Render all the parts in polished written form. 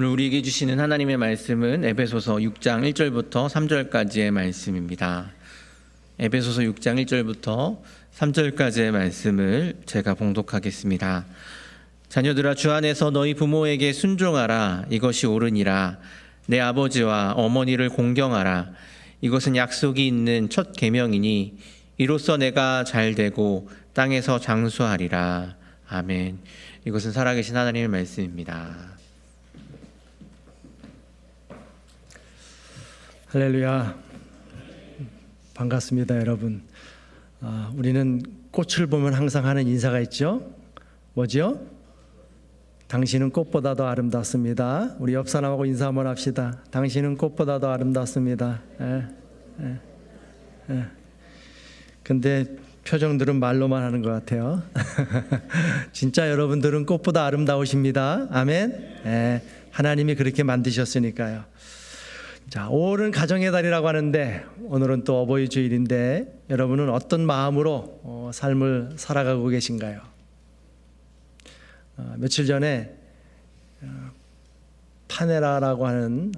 오늘 우리에게 주시는 하나님의 말씀은 에베소서 6장 1절부터 3절까지의 말씀입니다. 에베소서 6장 1절부터 3절까지의 말씀을 제가 봉독하겠습니다. 자녀들아, 주 안에서 너희 부모에게 순종하라. 이것이 옳으니라. 내 아버지와 어머니를 공경하라. 이것은 약속이 있는 첫 계명이니 이로써 내가 잘되고 땅에서 장수하리라. 아멘. 이것은 살아계신 하나님의 말씀입니다. 할렐루야. 반갑습니다, 여러분. 우리는 꽃을 보면 항상 하는 인사가 있죠. 뭐죠? 당신은 꽃보다 더 아름답습니다. 우리 옆 사람하고 인사 한번 합시다. 당신은 꽃보다 더 아름답습니다. 근데 표정들은 말로만 하는 것 같아요. 진짜 여러분들은 꽃보다 아름다우십니다. 아멘. 하나님이 그렇게 만드셨으니까요. 자, 5월은 가정의 달이라고 하는데 오늘은 또 어버이 주일인데 여러분은 어떤 마음으로 삶을 살아가고 계신가요? 며칠 전에 파네라라고 하는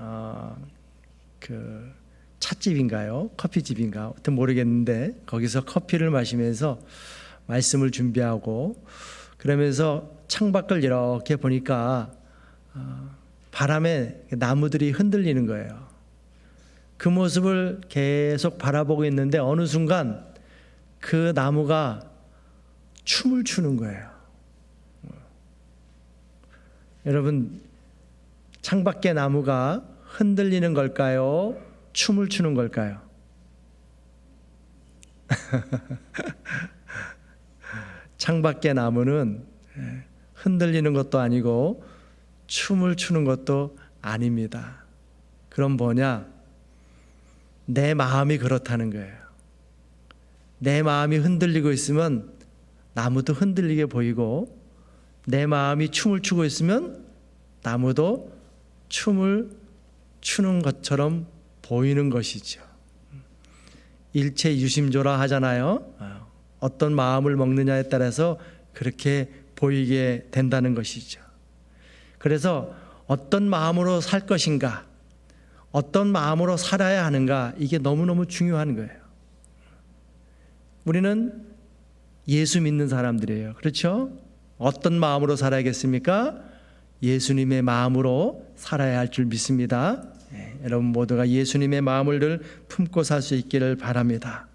그 찻집인가요? 커피집인가? 하여튼 모르겠는데 거기서 커피를 마시면서 말씀을 준비하고 그러면서 창밖을 이렇게 보니까 바람에 나무들이 흔들리는 거예요. 그 모습을 계속 바라보고 있는데 어느 순간 그 나무가 춤을 추는 거예요. 여러분, 창밖의 나무가 흔들리는 걸까요? 춤을 추는 걸까요? 창밖의 나무는 흔들리는 것도 아니고 춤을 추는 것도 아닙니다. 그럼 뭐냐? 내 마음이 그렇다는 거예요. 내 마음이 흔들리고 있으면 나무도 흔들리게 보이고 내 마음이 춤을 추고 있으면 나무도 춤을 추는 것처럼 보이는 것이죠. 일체 유심조라 하잖아요. 어떤 마음을 먹느냐에 따라서 그렇게 보이게 된다는 것이죠. 그래서 어떤 마음으로 살 것인가, 어떤 마음으로 살아야 하는가, 이게 너무너무 중요한 거예요. 우리는 예수 믿는 사람들이에요. 그렇죠? 어떤 마음으로 살아야겠습니까? 예수님의 마음으로 살아야 할 줄 믿습니다. 여러분 모두가 예수님의 마음을 늘 품고 살 수 있기를 바랍니다.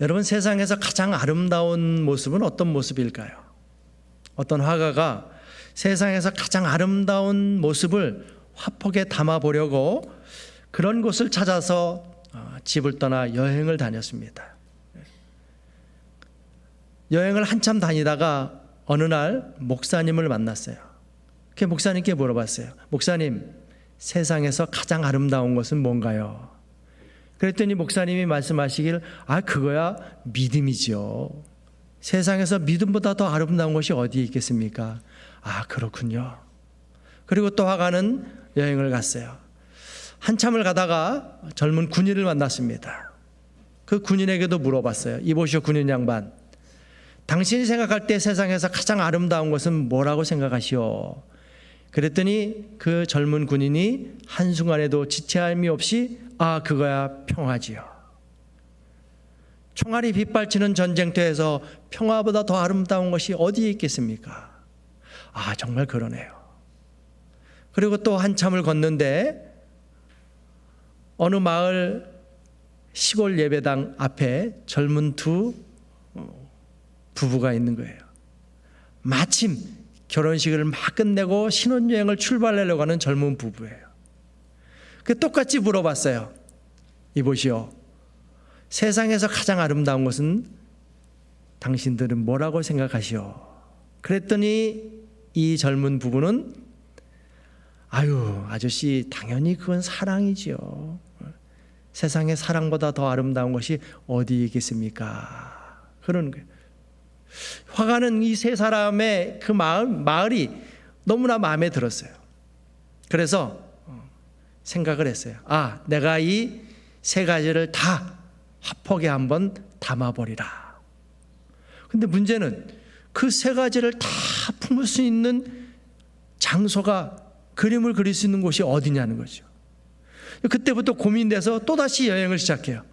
여러분, 세상에서 가장 아름다운 모습은 어떤 모습일까요? 어떤 화가가 세상에서 가장 아름다운 모습을 화폭에 담아보려고 그런 곳을 찾아서 집을 떠나 여행을 다녔습니다. 여행을 한참 다니다가 어느 날 목사님을 만났어요. 그 목사님께 물어봤어요. 목사님, 세상에서 가장 아름다운 것은 뭔가요? 그랬더니 목사님이 말씀하시길, 그거야 믿음이죠. 세상에서 믿음보다 더 아름다운 것이 어디에 있겠습니까? 그렇군요. 그리고 또 화가는 여행을 갔어요. 한참을 가다가 젊은 군인을 만났습니다. 그 군인에게도 물어봤어요. 이보시오, 군인 양반, 당신이 생각할 때 세상에서 가장 아름다운 것은 뭐라고 생각하시오? 그랬더니 그 젊은 군인이 한순간에도 지체함이 없이 그거야 평화지요. 총알이 빗발치는 전쟁터에서 평화보다 더 아름다운 것이 어디에 있겠습니까? 정말 그러네요. 그리고 또 한참을 걷는데 어느 마을 시골 예배당 앞에 젊은 두 부부가 있는 거예요. 마침 결혼식을 막 끝내고 신혼여행을 출발하려고 하는 젊은 부부예요. 똑같이 물어봤어요. 이보시오, 세상에서 가장 아름다운 것은 당신들은 뭐라고 생각하시오? 그랬더니 이 젊은 부부는 아저씨, 당연히 그건 사랑이지요. 세상에 사랑보다 더 아름다운 것이 어디 있겠습니까? 그런 거예요. 화가는 이 세 사람의 그 마을이 너무나 마음에 들었어요. 그래서 생각을 했어요. 내가 이 세 가지를 다 화폭에 한번 담아버리라. 근데 문제는 그 세 가지를 다 품을 수 있는 장소가 그림을 그릴 수 있는 곳이 어디냐는 거죠. 그때부터 고민돼서 또다시 여행을 시작해요.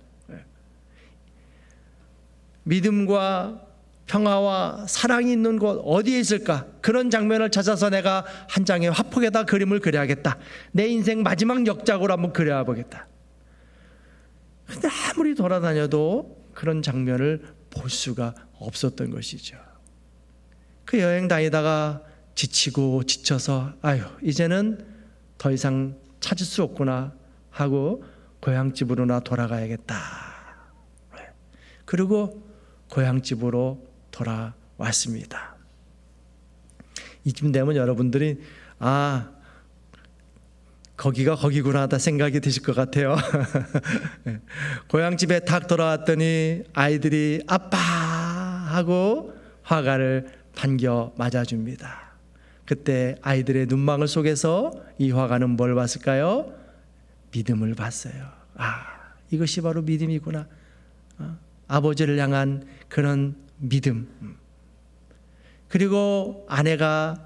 믿음과 평화와 사랑이 있는 곳 어디에 있을까? 그런 장면을 찾아서 내가 한 장의 화폭에다 그림을 그려야겠다. 내 인생 마지막 역작으로 한번 그려야 보겠다. 근데 아무리 돌아다녀도 그런 장면을 볼 수가 없었던 것이죠. 그 여행 다니다가 지치고 지쳐서 아유 이제는 더 이상 찾을 수 없구나 하고 고향집으로나 돌아가야겠다. 그리고 고향집으로 돌아왔습니다. 이쯤 되면 여러분들이 아 거기가 거기구나 하다 생각이 드실 것 같아요. 고향집에 딱 돌아왔더니 아이들이 아빠 하고 화가를 반겨 맞아줍니다. 그때 아이들의 눈망울 속에서 이 화가는 뭘 봤을까요? 믿음을 봤어요. 아 이것이 바로 믿음이구나. 아버지를 향한 그런 믿음. 그리고 아내가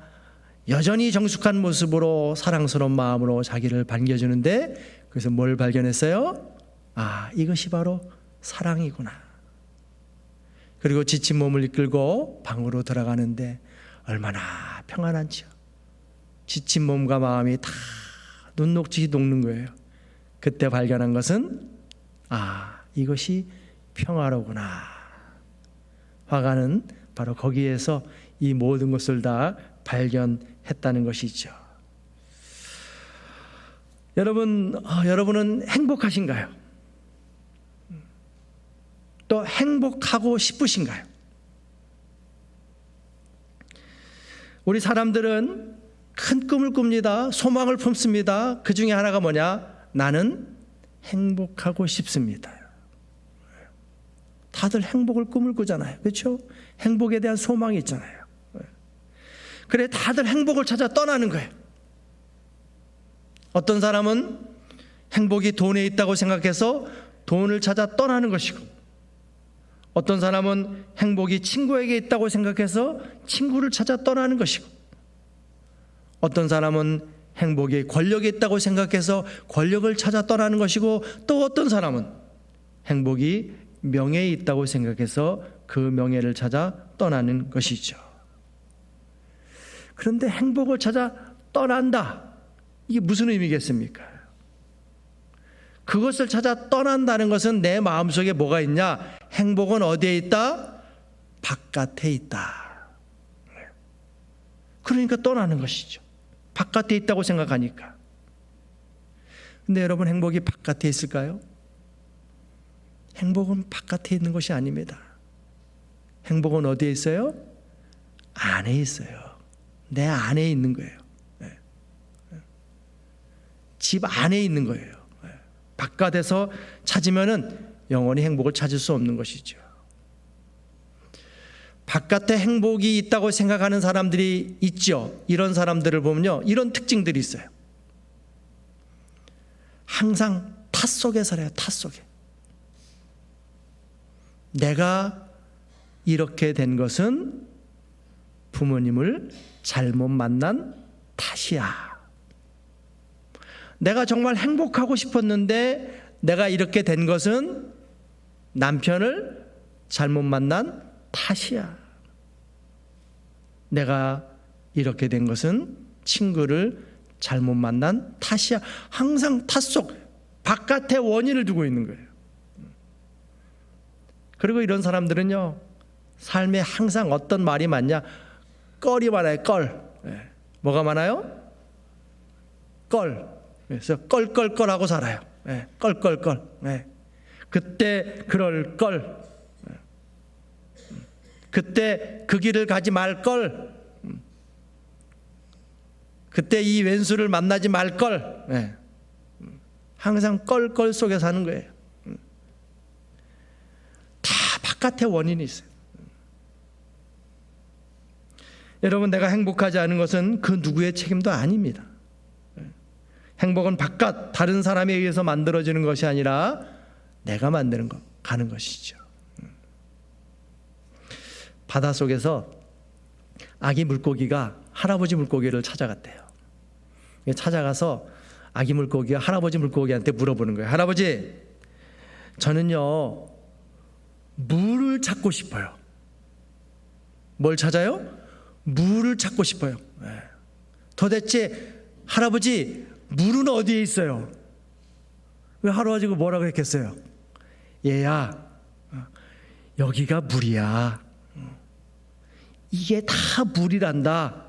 여전히 정숙한 모습으로 사랑스러운 마음으로 자기를 반겨주는데 그래서 뭘 발견했어요? 아 이것이 바로 사랑이구나. 그리고 지친 몸을 이끌고 방으로 들어가는데 얼마나 평안한지요. 지친 몸과 마음이 다 눈녹듯이 녹는 거예요. 그때 발견한 것은 아 이것이 평화로구나. 화가는 바로 거기에서 이 모든 것을 다 발견했다는 것이죠. 여러분은 행복하신가요? 또 행복하고 싶으신가요? 우리 사람들은 큰 꿈을 꿉니다. 소망을 품습니다. 그 중에 하나가 뭐냐? 나는 행복하고 싶습니다. 다들 행복을 꿈을 꾸잖아요. 그렇죠? 행복에 대한 소망이 있잖아요. 그래 다들 행복을 찾아 떠나는 거예요. 어떤 사람은 행복이 돈에 있다고 생각해서 돈을 찾아 떠나는 것이고 어떤 사람은 행복이 친구에게 있다고 생각해서 친구를 찾아 떠나는 것이고 어떤 사람은 행복이 권력에 있다고 생각해서 권력을 찾아 떠나는 것이고 또 어떤 사람은 행복이 명예에 있다고 생각해서 그 명예를 찾아 떠나는 것이죠. 그런데 행복을 찾아 떠난다. 이게 무슨 의미겠습니까? 그것을 찾아 떠난다는 것은 내 마음속에 뭐가 있냐? 행복은 어디에 있다? 바깥에 있다. 그러니까 떠나는 것이죠. 바깥에 있다고 생각하니까. 근데 여러분 행복이 바깥에 있을까요? 행복은 바깥에 있는 것이 아닙니다. 행복은 어디에 있어요? 안에 있어요. 내 안에 있는 거예요. 집 안에 있는 거예요. 바깥에서 찾으면은 영원히 행복을 찾을 수 없는 것이죠. 바깥에 행복이 있다고 생각하는 사람들이 있죠. 이런 사람들을 보면요, 이런 특징들이 있어요. 항상 탓 속에 살아요. 탓 속에. 내가 이렇게 된 것은 부모님을 잘못 만난 탓이야. 내가 정말 행복하고 싶었는데 내가 이렇게 된 것은 남편을 잘못 만난 탓이야. 내가 이렇게 된 것은 친구를 잘못 만난 탓이야. 항상 탓 속 바깥에 원인을 두고 있는 거예요. 그리고 이런 사람들은요, 삶에 항상 어떤 말이 많냐? 껄이 많아요. 껄. 뭐가 많아요? 껄. 그래서 껄껄껄하고 살아요. 껄껄껄. 그때 그럴 걸. 그때 그 길을 가지 말 걸. 그때 이 왼수를 만나지 말 걸. 항상 껄껄 속에 사는 거예요. 다 바깥에 원인이 있어요. 여러분, 내가 행복하지 않은 것은 그 누구의 책임도 아닙니다. 행복은 바깥 다른 사람에 의해서 만들어지는 것이 아니라 내가 만드는 것, 가는 것이죠. 바닷속에서 아기 물고기가 할아버지 물고기를 찾아갔대요. 찾아가서 아기 물고기가 할아버지 물고기한테 물어보는 거예요. 할아버지, 저는요 물을 찾고 싶어요. 뭘 찾아요? 물을 찾고 싶어요. 도대체 할아버지, 물은 어디에 있어요? 왜 할아버지가 뭐라고 했겠어요? 얘야, 여기가 물이야. 이게 다 물이란다.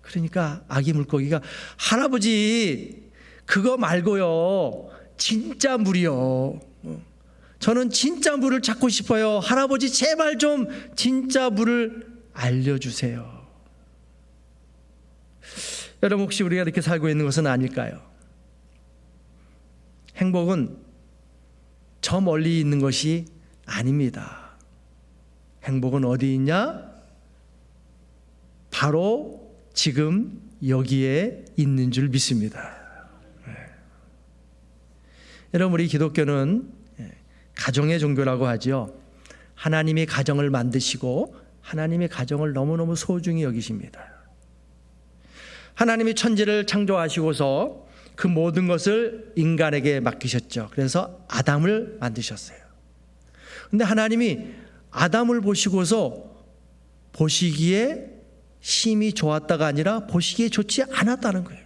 그러니까 아기 물고기가, 할아버지, 그거 말고요, 진짜 물이요. 저는 진짜 물을 찾고 싶어요. 할아버지, 제발 좀 진짜 물을 알려주세요. 여러분, 혹시 우리가 이렇게 살고 있는 것은 아닐까요? 행복은 저 멀리 있는 것이 아닙니다. 행복은 어디 있냐? 바로 지금 여기에 있는 줄 믿습니다. 여러분, 우리 기독교는 가정의 종교라고 하죠. 하나님이 가정을 만드시고 하나님이 가정을 너무너무 소중히 여기십니다. 하나님이 천지를 창조하시고서 그 모든 것을 인간에게 맡기셨죠. 그래서 아담을 만드셨어요. 근데 하나님이 아담을 보시고서 보시기에 심히 좋았다가 아니라 보시기에 좋지 않았다는 거예요.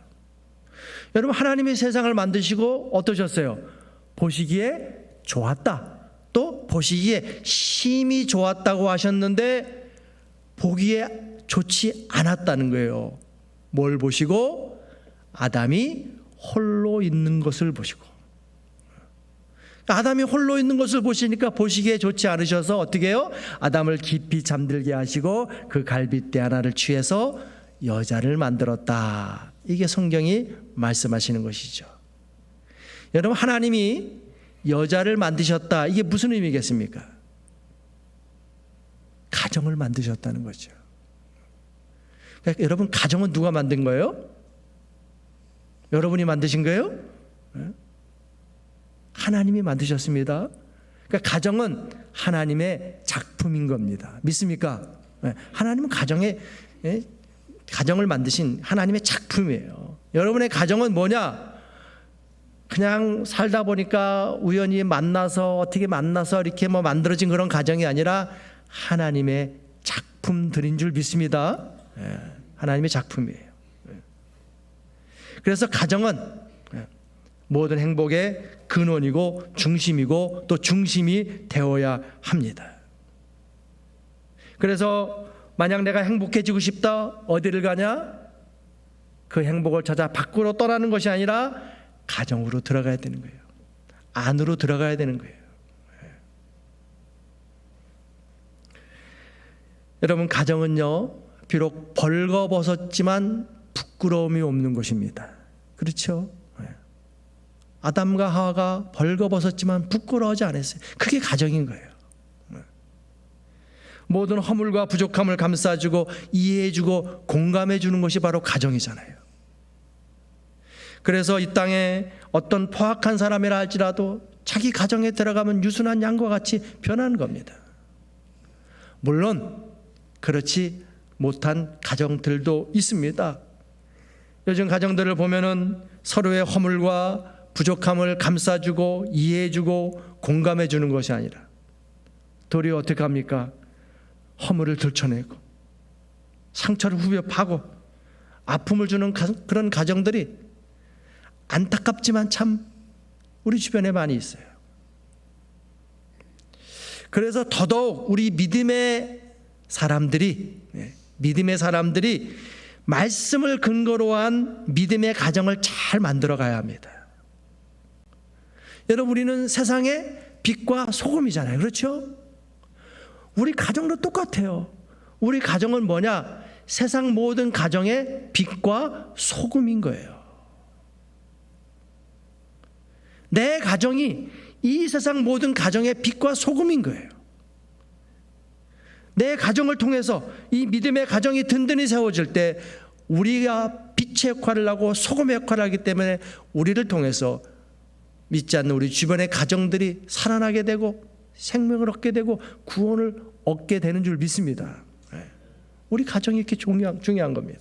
여러분, 하나님이 세상을 만드시고 어떠셨어요? 보시기에 좋았다. 또 보시기에 심히 좋았다고 하셨는데 보기에 좋지 않았다는 거예요. 뭘 보시고? 아담이 홀로 있는 것을 보시고. 아담이 홀로 있는 것을 보시니까 보시기에 좋지 않으셔서 어떻게 해요? 아담을 깊이 잠들게 하시고 그 갈빗대 하나를 취해서 여자를 만들었다. 이게 성경이 말씀하시는 것이죠. 여러분, 하나님이 여자를 만드셨다. 이게 무슨 의미겠습니까? 가정을 만드셨다는 거죠. 그러니까 여러분, 가정은 누가 만든 거예요? 여러분이 만드신 거예요? 하나님이 만드셨습니다. 그러니까 가정은 하나님의 작품인 겁니다. 믿습니까? 하나님은 가정을 만드신 하나님의 작품이에요. 여러분의 가정은 뭐냐? 그냥 살다 보니까 우연히 만나서 어떻게 만나서 이렇게 만들어진 그런 가정이 아니라 하나님의 작품들인 줄 믿습니다. 하나님의 작품이에요. 그래서 가정은 모든 행복의 근원이고 중심이고 또 중심이 되어야 합니다. 그래서 만약 내가 행복해지고 싶다, 어디를 가냐? 그 행복을 찾아 밖으로 떠나는 것이 아니라 가정으로 들어가야 되는 거예요. 안으로 들어가야 되는 거예요. 여러분, 가정은요, 비록 벌거벗었지만 부끄러움이 없는 것입니다. 그렇죠? 아담과 하와가 벌거벗었지만 부끄러워하지 않았어요. 그게 가정인 거예요. 모든 허물과 부족함을 감싸주고 이해해주고 공감해주는 것이 바로 가정이잖아요. 그래서 이 땅에 어떤 포악한 사람이라 할지라도 자기 가정에 들어가면 유순한 양과 같이 변하는 겁니다. 물론 그렇지 못한 가정들도 있습니다. 요즘 가정들을 보면은 서로의 허물과 부족함을 감싸주고 이해해주고 공감해주는 것이 아니라 도리어 어떻게 합니까? 허물을 들춰내고 상처를 후벼 파고 아픔을 주는 그런 가정들이 안타깝지만 참 우리 주변에 많이 있어요. 그래서 더더욱 우리 믿음의 사람들이 말씀을 근거로 한 믿음의 가정을 잘 만들어 가야 합니다. 여러분, 우리는 세상의 빛과 소금이잖아요. 그렇죠? 우리 가정도 똑같아요. 우리 가정은 뭐냐? 세상 모든 가정의 빛과 소금인 거예요. 내 가정이 이 세상 모든 가정의 빛과 소금인 거예요. 내 가정을 통해서 이 믿음의 가정이 든든히 세워질 때 우리가 빛의 역할을 하고 소금의 역할을 하기 때문에 우리를 통해서 믿지 않는 우리 주변의 가정들이 살아나게 되고 생명을 얻게 되고 구원을 얻게 되는 줄 믿습니다. 우리 가정이 이렇게 중요한 겁니다.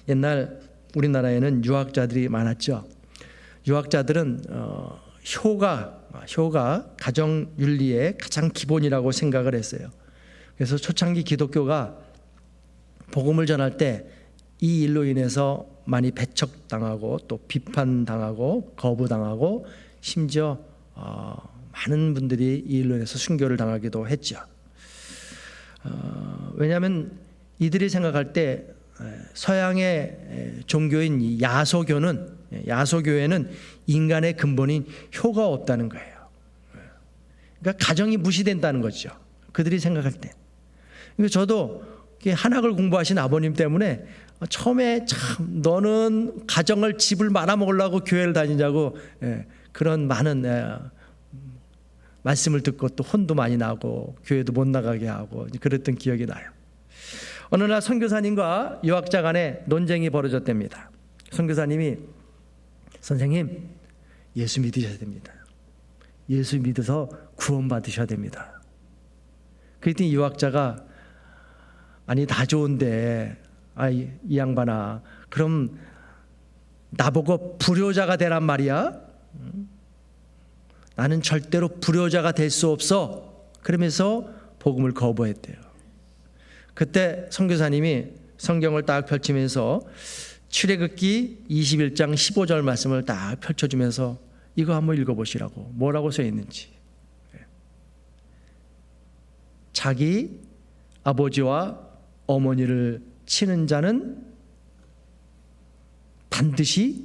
옛날 우리나라에는 유학자들이 많았죠. 유학자들은 효가 가정 윤리의 가장 기본이라고 생각을 했어요. 그래서 초창기 기독교가 복음을 전할 때 이 일로 인해서 많이 배척당하고 또 비판당하고 거부당하고 심지어 많은 분들이 이 일로 인해서 순교를 당하기도 했죠. 왜냐하면 이들이 생각할 때 서양의 종교인 야소교회는 인간의 근본인 효가 없다는 거예요. 그러니까 가정이 무시된다는 거죠. 그들이 생각할 때. 그러니까 저도 한학을 공부하신 아버님 때문에 처음에 참 너는 가정을 집을 말아먹으려고 교회를 다니냐고 그런 많은 말씀을 듣고 또 혼도 많이 나고 교회도 못 나가게 하고 그랬던 기억이 나요. 어느 날 선교사님과 유학자 간에 논쟁이 벌어졌답니다. 선교사님이 선생님 예수 믿으셔야 됩니다. 예수 믿어서 구원 받으셔야 됩니다. 그랬더니 유학자가 아니 다 좋은데 이 양반아 그럼 나보고 불효자가 되란 말이야? 나는 절대로 불효자가 될 수 없어. 그러면서 복음을 거부했대요. 그때 선교사님이 성경을 딱 펼치면서 출애굽기 21장 15절 말씀을 딱 펼쳐주면서 이거 한번 읽어보시라고. 뭐라고 써 있는지. 자기 아버지와 어머니를 치는 자는 반드시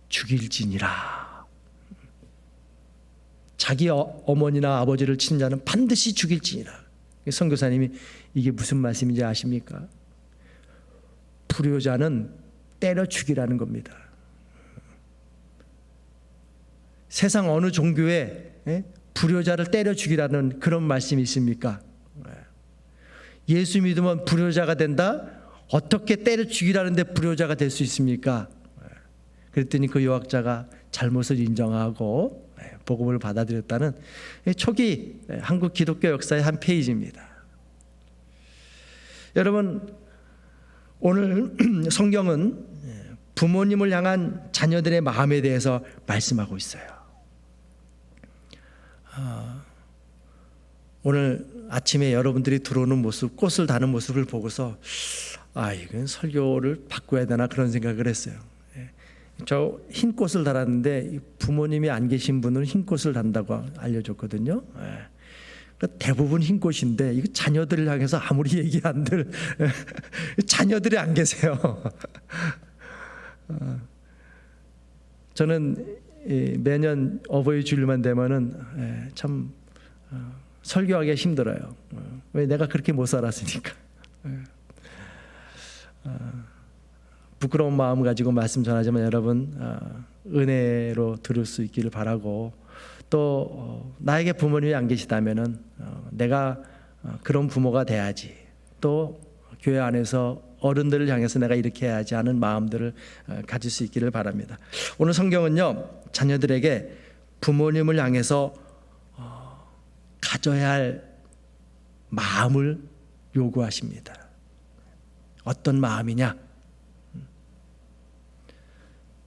죽일지니라. 자기 어머니나 아버지를 치는 자는 반드시 죽일지니라. 선교사님이 이게 무슨 말씀인지 아십니까? 불효자는 때려 죽이라는 겁니다. 세상 어느 종교에 불효자를 때려 죽이라는 그런 말씀이 있습니까? 예수 믿으면 불효자가 된다? 어떻게 때려 죽이라는데 불효자가 될 수 있습니까? 그랬더니 그 유학자가 잘못을 인정하고 복음을 받아들였다는 초기 한국 기독교 역사의 한 페이지입니다. 여러분, 오늘 성경은 부모님을 향한 자녀들의 마음에 대해서 말씀하고 있어요. 오늘 아침에 여러분들이 들어오는 모습, 꽃을 다는 모습을 보고서 이건 설교를 바꿔야 되나 그런 생각을 했어요. 저 흰 꽃을 달았는데 부모님이 안 계신 분은 흰 꽃을 단다고 알려줬거든요. 대부분 흰 꽃인데 이거 자녀들을 향해서 아무리 얘기한들 자녀들이 안 계세요. 저는 매년 어버이 주일만 되면은 참 설교하기가 힘들어요. 왜 내가 그렇게 못 살았으니까. 부끄러운 마음 가지고 말씀 전하지만 여러분 은혜로 들을 수 있기를 바라고 또 나에게 부모님이 안 계시다면은 내가 그런 부모가 돼야지. 또 교회 안에서 어른들을 향해서 내가 이렇게 해야지 하는 마음들을 가질 수 있기를 바랍니다. 오늘 성경은요 자녀들에게 부모님을 향해서 가져야 할 마음을 요구하십니다. 어떤 마음이냐?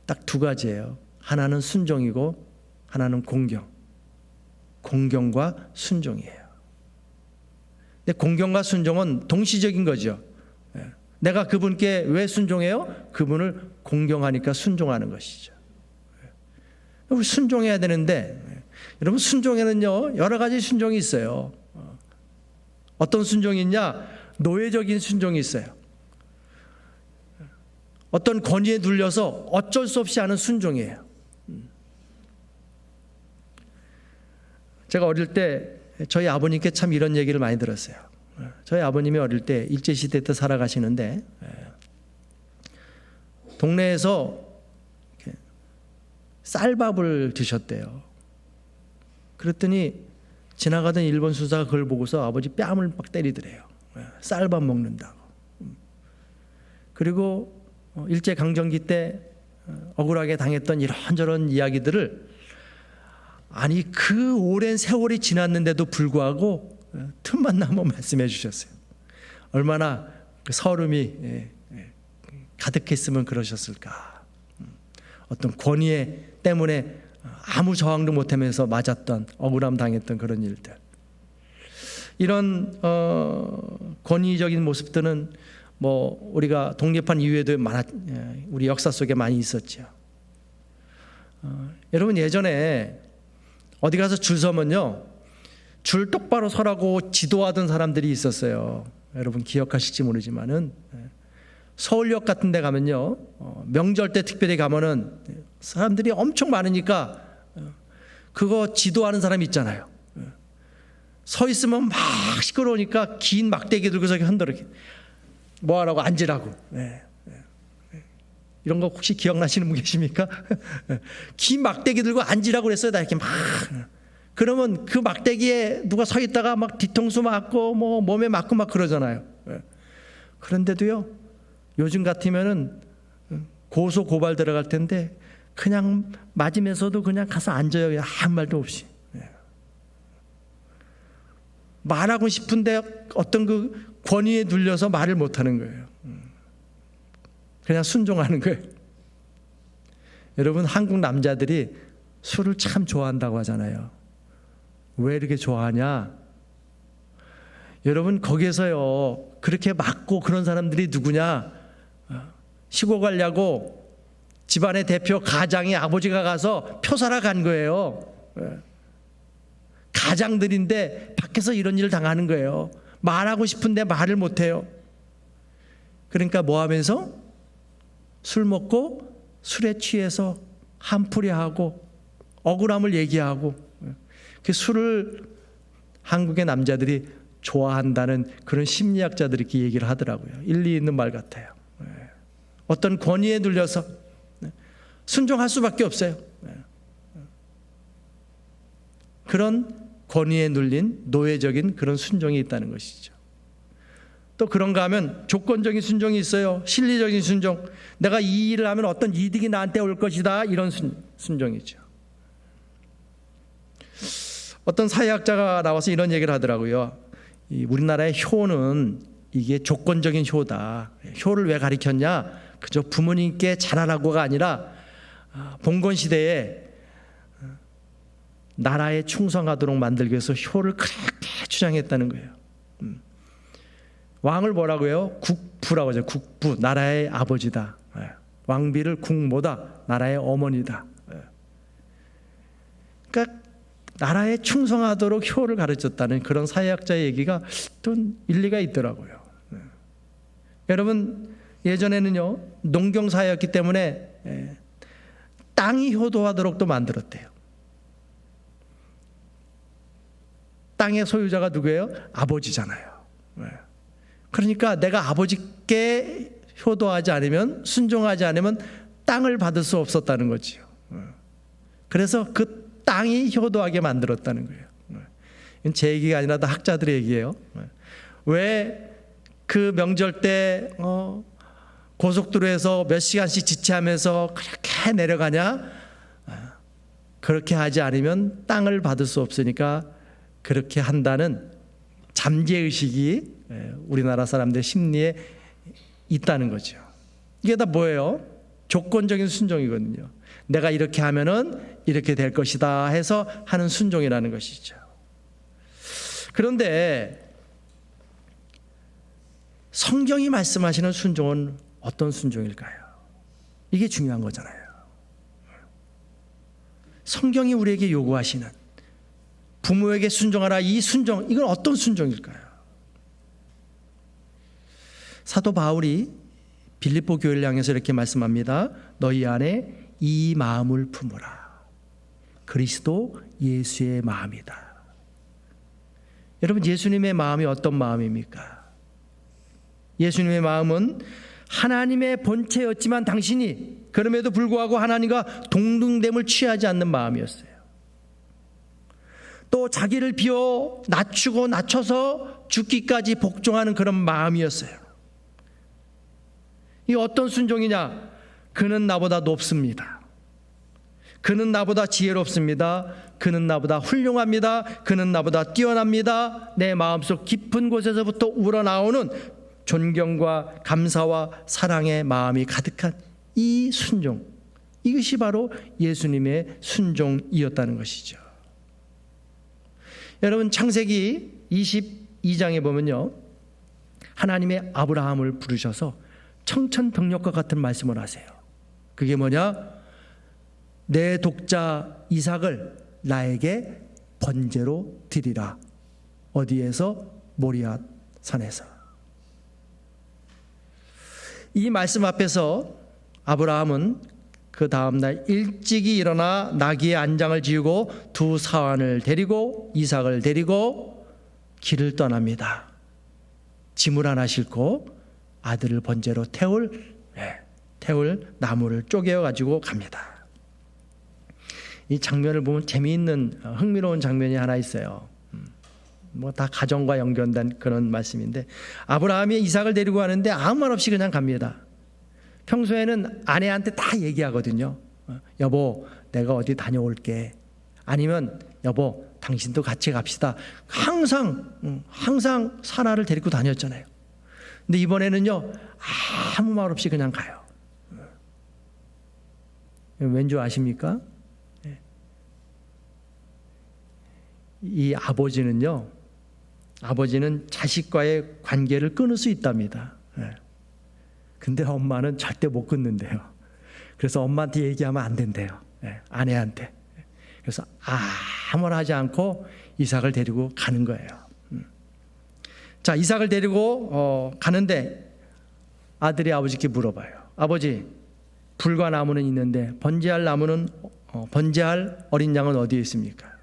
딱 두 가지예요. 하나는 순종이고 하나는 공경. 공경과 순종이에요. 근데 공경과 순종은 동시적인 거죠. 내가 그분께 왜 순종해요? 그분을 공경하니까 순종하는 것이죠. 우리 순종해야 되는데 여러분 순종에는요 여러 가지 순종이 있어요. 어떤 순종이 있냐? 노예적인 순종이 있어요. 어떤 권위에 눌려서 어쩔 수 없이 하는 순종이에요. 제가 어릴 때 저희 아버님께 참 이런 얘기를 많이 들었어요. 저희 아버님이 어릴 때 일제시대 때 살아가시는데 동네에서 쌀밥을 드셨대요. 그랬더니 지나가던 일본 수사가 그걸 보고서 아버지 뺨을 막 때리더래요. 쌀밥 먹는다고. 그리고 일제강점기 때 억울하게 당했던 이런저런 이야기들을 아니 그 오랜 세월이 지났는데도 불구하고 틈만 나면 말씀해 주셨어요. 얼마나 그 서름이 가득했으면 그러셨을까. 어떤 권위 때문에 아무 저항도 못하면서 맞았던, 억울함 당했던 그런 일들. 이런 권위적인 모습들은 뭐 우리가 독립한 이후에도 우리 역사 속에 많이 있었죠. 여러분, 예전에 어디 가서 줄 서면요, 줄 똑바로 서라고 지도하던 사람들이 있었어요. 여러분 기억하실지 모르지만은 서울역 같은 데 가면요, 명절 때 특별히 가면은 사람들이 엄청 많으니까 그거 지도하는 사람 있잖아요. 서 있으면 막 시끄러우니까 긴 막대기 들고서 흔들어. 뭐 하라고? 앉으라고. 이런 거 혹시 기억나시는 분 계십니까? 긴 막대기 들고 앉으라고 그랬어요. 다 이렇게 막. 그러면 그 막대기에 누가 서 있다가 막 뒤통수 맞고 뭐 몸에 맞고 막 그러잖아요. 그런데도요, 요즘 같으면은 고소 고발 들어갈 텐데 그냥 맞으면서도 그냥 가서 앉아요. 아무 말도 없이. 말하고 싶은데 어떤 그 권위에 눌려서 말을 못하는 거예요. 그냥 순종하는 거예요. 여러분, 한국 남자들이 술을 참 좋아한다고 하잖아요. 왜 이렇게 좋아하냐? 여러분, 거기에서요, 그렇게 맞고 그런 사람들이 누구냐? 시골 가려고 집안의 대표 가장이 아버지가 가서 표사라 간 거예요. 가장들인데 밖에서 이런 일을 당하는 거예요. 말하고 싶은데 말을 못해요. 그러니까 뭐 하면서? 술 먹고 술에 취해서 한풀이하고 억울함을 얘기하고, 그 술을 한국의 남자들이 좋아한다는 그런 심리학자들이 이렇게 얘기를 하더라고요. 일리 있는 말 같아요. 어떤 권위에 눌려서 순종할 수밖에 없어요. 그런 권위에 눌린 노예적인 그런 순종이 있다는 것이죠. 또 그런가 하면 조건적인 순종이 있어요. 실리적인 순종. 내가 이 일을 하면 어떤 이득이 나한테 올 것이다. 이런 순종이죠. 어떤 사회학자가 나와서 이런 얘기를 하더라고요. 우리나라의 효는 이게 조건적인 효다. 효를 왜 가리켰냐? 그저 부모님께 잘하라고가 아니라 봉건 시대에 나라에 충성하도록 만들기 위해서 효를 그렇게 주장했다는 거예요. 왕을 뭐라고 해요? 국부라고 하죠. 국부, 나라의 아버지다. 왕비를 국모다, 나라의 어머니다. 그러니까 나라에 충성하도록 효를 가르쳤다는 그런 사회학자의 얘기가 또 일리가 있더라고요. 여러분, 예전에는요, 농경사회였기 때문에 땅이 효도하도록 또 만들었대요. 땅의 소유자가 누구예요? 아버지잖아요. 그러니까 내가 아버지께 효도하지 않으면, 순종하지 않으면 땅을 받을 수 없었다는 거지요. 그래서 그 땅이 효도하게 만들었다는 거예요. 이건 제 얘기가 아니라 다 학자들의 얘기예요. 왜 그 명절 때 고속도로에서 몇 시간씩 지체하면서 그렇게 내려가냐? 그렇게 하지 않으면 땅을 받을 수 없으니까 그렇게 한다는 잠재의식이 우리나라 사람들의 심리에 있다는 거죠. 이게 다 뭐예요? 조건적인 순종이거든요. 내가 이렇게 하면은 이렇게 될 것이다 해서 하는 순종이라는 것이죠. 그런데 성경이 말씀하시는 순종은 어떤 순종일까요? 이게 중요한 거잖아요. 성경이 우리에게 요구하시는 부모에게 순종하라, 이 순종, 이건 어떤 순종일까요? 사도 바울이 빌립보 교회를 향해서 이렇게 말씀합니다. 너희 안에 이 마음을 품으라. 그리스도 예수의 마음이다. 여러분, 예수님의 마음이 어떤 마음입니까? 예수님의 마음은 하나님의 본체였지만 당신이 그럼에도 불구하고 하나님과 동등됨을 취하지 않는 마음이었어요. 또 자기를 비워 낮추고 낮춰서 죽기까지 복종하는 그런 마음이었어요. 이 어떤 순종이냐? 그는 나보다 높습니다. 그는 나보다 지혜롭습니다. 그는 나보다 훌륭합니다. 그는 나보다 뛰어납니다. 내 마음속 깊은 곳에서부터 우러나오는 존경과 감사와 사랑의 마음이 가득한 이 순종, 이것이 바로 예수님의 순종이었다는 것이죠. 여러분, 창세기 22장에 보면요, 하나님의 아브라함을 부르셔서 청천벽력과 같은 말씀을 하세요. 그게 뭐냐? 내 독자 이삭을 나에게 번제로 드리라. 어디에서? 모리아 산에서. 이 말씀 앞에서 아브라함은 그 다음날 일찍이 일어나 나귀의 안장을 지우고 두 사환을 데리고 이삭을 데리고 길을 떠납니다. 짐을 하나 싣고 아들을 번제로 태울 나무를 쪼개어 가지고 갑니다. 이 장면을 보면 재미있는 흥미로운 장면이 하나 있어요. 뭐 다 가정과 연결된 그런 말씀인데, 아브라함이 이삭을 데리고 가는데 아무 말 없이 그냥 갑니다. 평소에는 아내한테 다 얘기하거든요. 여보, 내가 어디 다녀올게. 아니면 여보, 당신도 같이 갑시다. 항상 사라를 데리고 다녔잖아요. 근데 이번에는요, 아무 말 없이 그냥 가요. 왠 줄 아십니까? 이 아버지는 자식과의 관계를 끊을 수 있답니다. 근데 엄마는 절대 못 끊는데요. 그래서 엄마한테 얘기하면 안 된대요. 아내한테. 그래서 아무나 하지 않고 이삭을 데리고 가는 거예요. 자, 이삭을 데리고 가는데 아들이 아버지께 물어봐요. 아버지, 불과 나무는 있는데 번제할 어린 양은 어디에 있습니까?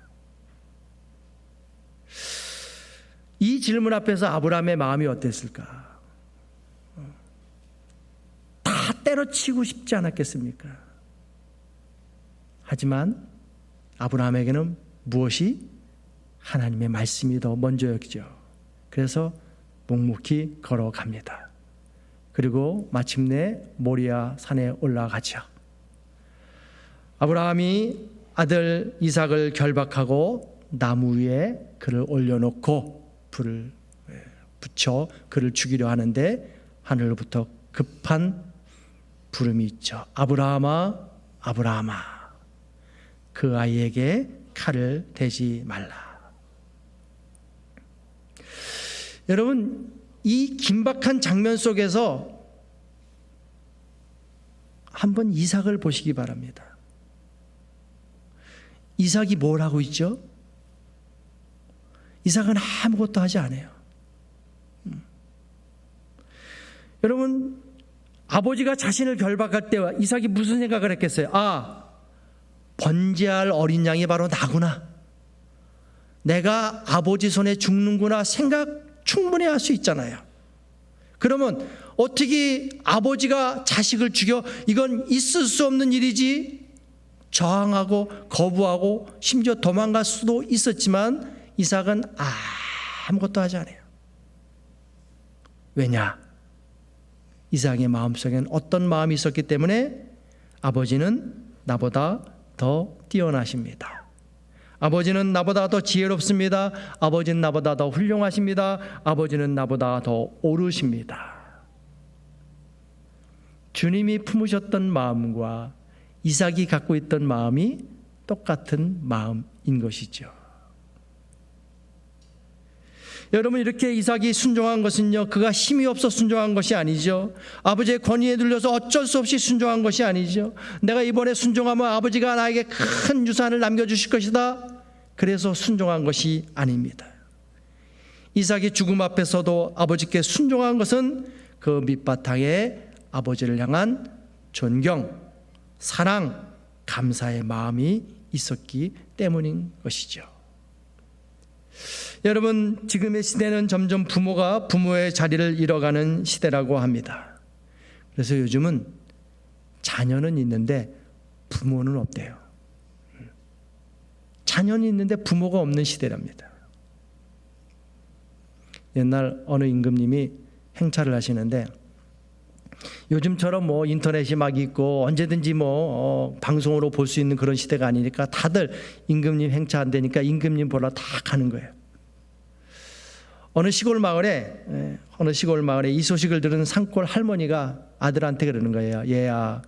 이 질문 앞에서 아브라함의 마음이 어땠을까? 다 때려치고 싶지 않았겠습니까? 하지만 아브라함에게는 무엇이? 하나님의 말씀이 더 먼저였죠. 그래서 묵묵히 걸어갑니다. 그리고 마침내 모리아 산에 올라가죠. 아브라함이 아들 이삭을 결박하고 나무 위에 그를 올려놓고 불을 붙여 그를 죽이려 하는데 하늘로부터 급한 부름이 있죠. 아브라함아, 아브라함아, 그 아이에게 칼을 대지 말라. 여러분, 이 긴박한 장면 속에서 한번 이삭을 보시기 바랍니다. 이삭이 뭘 하고 있죠? 이삭은 아무것도 하지 않아요. 여러분, 아버지가 자신을 결박할 때 이삭이 무슨 생각을 했겠어요? 번제할 어린 양이 바로 나구나. 내가 아버지 손에 죽는구나 생각 충분히 할 수 있잖아요. 그러면 어떻게 아버지가 자식을 죽여? 이건 있을 수 없는 일이지. 저항하고 거부하고 심지어 도망갈 수도 있었지만 이삭은 아무것도 하지 않아요. 왜냐? 이삭의 마음속에는 어떤 마음이 있었기 때문에 아버지는 나보다 더 뛰어나십니다. 아버지는 나보다 더 지혜롭습니다. 아버지는 나보다 더 훌륭하십니다. 아버지는 나보다 더 옳으십니다. 주님이 품으셨던 마음과 이삭이 갖고 있던 마음이 똑같은 마음인 것이죠. 여러분, 이렇게 이삭이 순종한 것은요, 그가 힘이 없어 순종한 것이 아니죠. 아버지의 권위에 눌려서 어쩔 수 없이 순종한 것이 아니죠. 내가 이번에 순종하면 아버지가 나에게 큰 유산을 남겨주실 것이다. 그래서 순종한 것이 아닙니다. 이삭이 죽음 앞에서도 아버지께 순종한 것은 그 밑바탕에 아버지를 향한 존경, 사랑, 감사의 마음이 있었기 때문인 것이죠. 여러분, 지금의 시대는 점점 부모가 부모의 자리를 잃어가는 시대라고 합니다. 그래서 요즘은 자녀는 있는데 부모는 없대요. 자녀는 있는데 부모가 없는 시대랍니다. 옛날 어느 임금님이 행차를 하시는데, 요즘처럼 뭐 인터넷이 막 있고 언제든지 방송으로 볼 수 있는 그런 시대가 아니니까 다들 임금님 행차 안 되니까 임금님 보러 다 가는 거예요. 어느 시골 마을에 이 소식을 들은 산골 할머니가 아들한테 그러는 거예요. 얘야,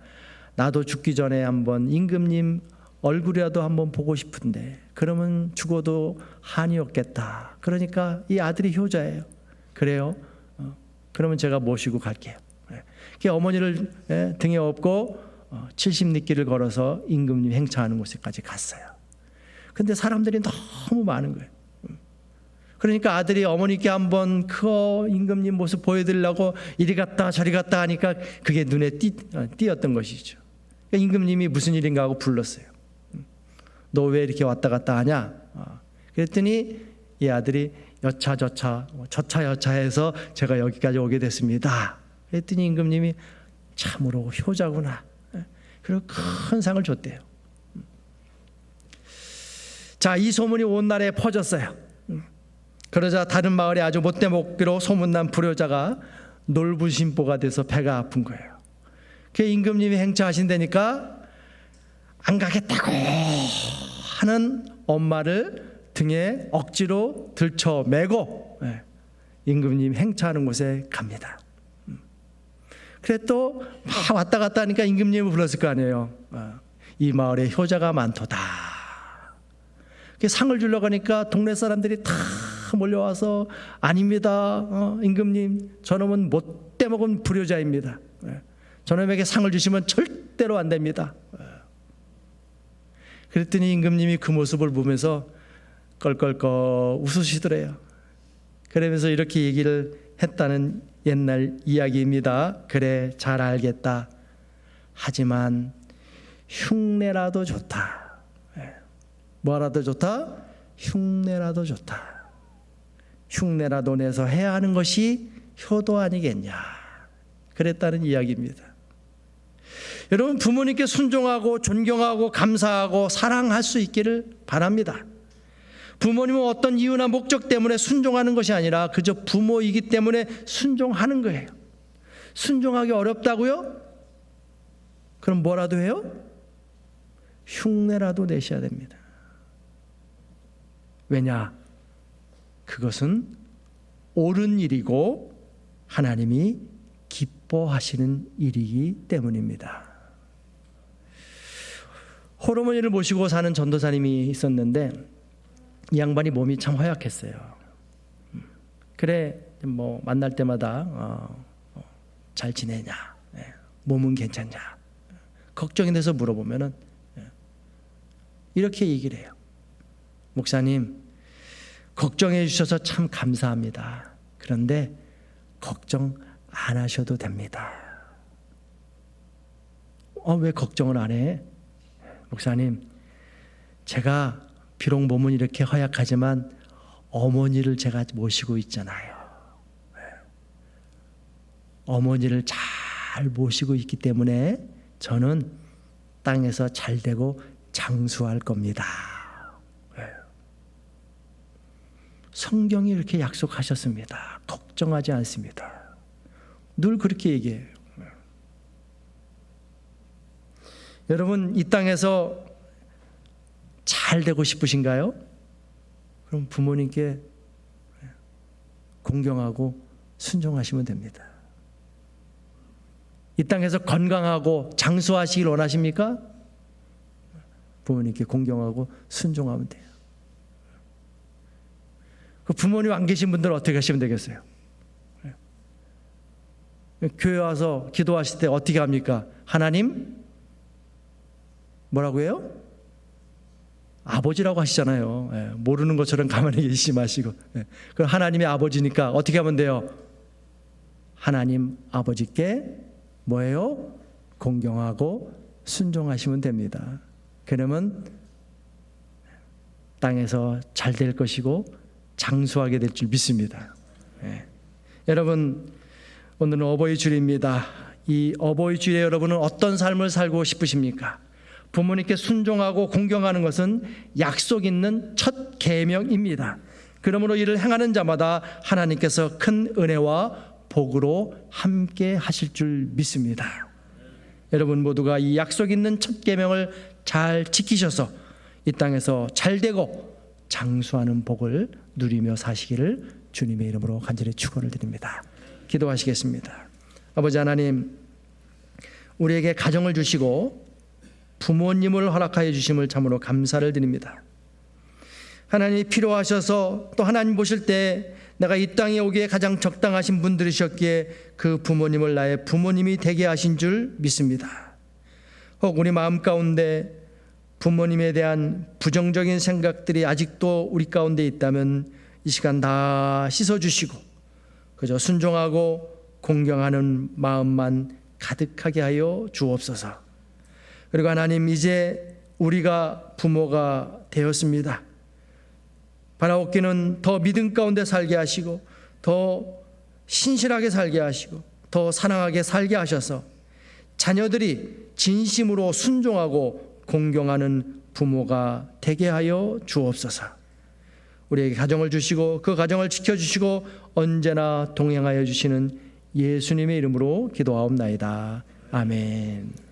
나도 죽기 전에 한번 임금님 얼굴이라도 한번 보고 싶은데 그러면 죽어도 한이 없겠다. 그러니까 이 아들이 효자예요. 그래요? 그러면 제가 모시고 갈게요. 그 어머니를 등에 업고 70리길을 걸어서 임금님 행차하는 곳에까지 갔어요. 근데 사람들이 너무 많은 거예요. 그러니까 아들이 어머니께 한번 그 임금님 모습 보여드리려고 이리 갔다 저리 갔다 하니까 그게 눈에 띄었던 것이죠. 그러니까 임금님이 무슨 일인가 하고 불렀어요. 너 왜 이렇게 왔다 갔다 하냐? 그랬더니 이 아들이 여차저차 해서 제가 여기까지 오게 됐습니다. 그랬더니 임금님이 참으로 효자구나. 그리고 큰 상을 줬대요. 자, 이 소문이 온 나라에 퍼졌어요. 그러자 다른 마을에 아주 못돼 먹기로 소문난 불효자가 놀부심보가 돼서 배가 아픈 거예요. 그 임금님이 행차하신다니까 안 가겠다고 하는 엄마를 등에 억지로 들쳐 매고 임금님 행차하는 곳에 갑니다. 그래 또 막 왔다 갔다 하니까 임금님을 불렀을 거 아니에요. 이 마을에 효자가 많도다. 상을 주려고 하니까 동네 사람들이 다 몰려와서 아닙니다. 임금님, 저놈은 못돼 먹은 불효자입니다. 저놈에게 상을 주시면 절대로 안 됩니다. 그랬더니 임금님이 그 모습을 보면서 껄껄껄 웃으시더래요. 그러면서 이렇게 얘기를 했다는 옛날 이야기입니다. 그래, 잘 알겠다. 하지만 흉내라도 좋다. 뭐라도 좋다? 흉내라도 좋다. 흉내라도 내서 해야 하는 것이 효도 아니겠냐. 그랬다는 이야기입니다. 여러분, 부모님께 순종하고 존경하고 감사하고 사랑할 수 있기를 바랍니다. 부모님은 어떤 이유나 목적 때문에 순종하는 것이 아니라 그저 부모이기 때문에 순종하는 거예요. 순종하기 어렵다고요? 그럼 뭐라도 해요? 흉내라도 내셔야 됩니다. 왜냐? 그것은 옳은 일이고 하나님이 기뻐하시는 일이기 때문입니다. 호르몬이를 모시고 사는 전도사님이 있었는데 이 양반이 몸이 참 허약했어요. 그래, 뭐 만날 때마다 잘 지내냐, 몸은 괜찮냐, 걱정이 돼서 물어보면은 이렇게 얘기를 해요. 목사님, 걱정해 주셔서 참 감사합니다. 그런데 걱정 안 하셔도 됩니다. 왜 걱정을 안 해? 목사님, 제가 비록 몸은 이렇게 허약하지만 어머니를 제가 모시고 있잖아요. 어머니를 잘 모시고 있기 때문에 저는 땅에서 잘 되고 장수할 겁니다. 성경이 이렇게 약속하셨습니다. 걱정하지 않습니다. 늘 그렇게 얘기해요. 여러분, 이 땅에서 잘 되고 싶으신가요? 그럼 부모님께 공경하고 순종하시면 됩니다. 이 땅에서 건강하고 장수하시길 원하십니까? 부모님께 공경하고 순종하면 돼요. 그 부모님 안 계신 분들은 어떻게 하시면 되겠어요? 교회 와서 기도하실 때 어떻게 합니까? 하나님, 뭐라고 해요? 아버지라고 하시잖아요. 모르는 것처럼 가만히 계시지 마시고. 그럼 하나님이 아버지니까 어떻게 하면 돼요? 하나님 아버지께 뭐예요? 공경하고 순종하시면 됩니다. 그러면 땅에서 잘 될 것이고 장수하게 될 줄 믿습니다. 여러분, 오늘은 어버이 주일입니다. 이 어버이 주일에 여러분은 어떤 삶을 살고 싶으십니까? 부모님께 순종하고 공경하는 것은 약속 있는 첫 계명입니다. 그러므로 이를 행하는 자마다 하나님께서 큰 은혜와 복으로 함께 하실 줄 믿습니다. 여러분 모두가 이 약속 있는 첫 계명을 잘 지키셔서 이 땅에서 잘 되고 장수하는 복을 누리며 사시기를 주님의 이름으로 간절히 축원을 드립니다. 기도하시겠습니다. 아버지 하나님, 우리에게 가정을 주시고 부모님을 허락하여 주심을 참으로 감사를 드립니다. 하나님이 필요하셔서 또 하나님 보실 때 내가 이 땅에 오기에 가장 적당하신 분들이셨기에 그 부모님을 나의 부모님이 되게 하신 줄 믿습니다. 혹 우리 마음 가운데 부모님에 대한 부정적인 생각들이 아직도 우리 가운데 있다면 이 시간 다 씻어주시고 그저 순종하고 공경하는 마음만 가득하게 하여 주옵소서. 그리고 하나님, 이제 우리가 부모가 되었습니다. 바라옵기는 더 믿음 가운데 살게 하시고 더 신실하게 살게 하시고 더 사랑하게 살게 하셔서 자녀들이 진심으로 순종하고 공경하는 부모가 되게 하여 주옵소서. 우리에게 가정을 주시고 그 가정을 지켜주시고 언제나 동행하여 주시는 예수님의 이름으로 기도하옵나이다. 아멘.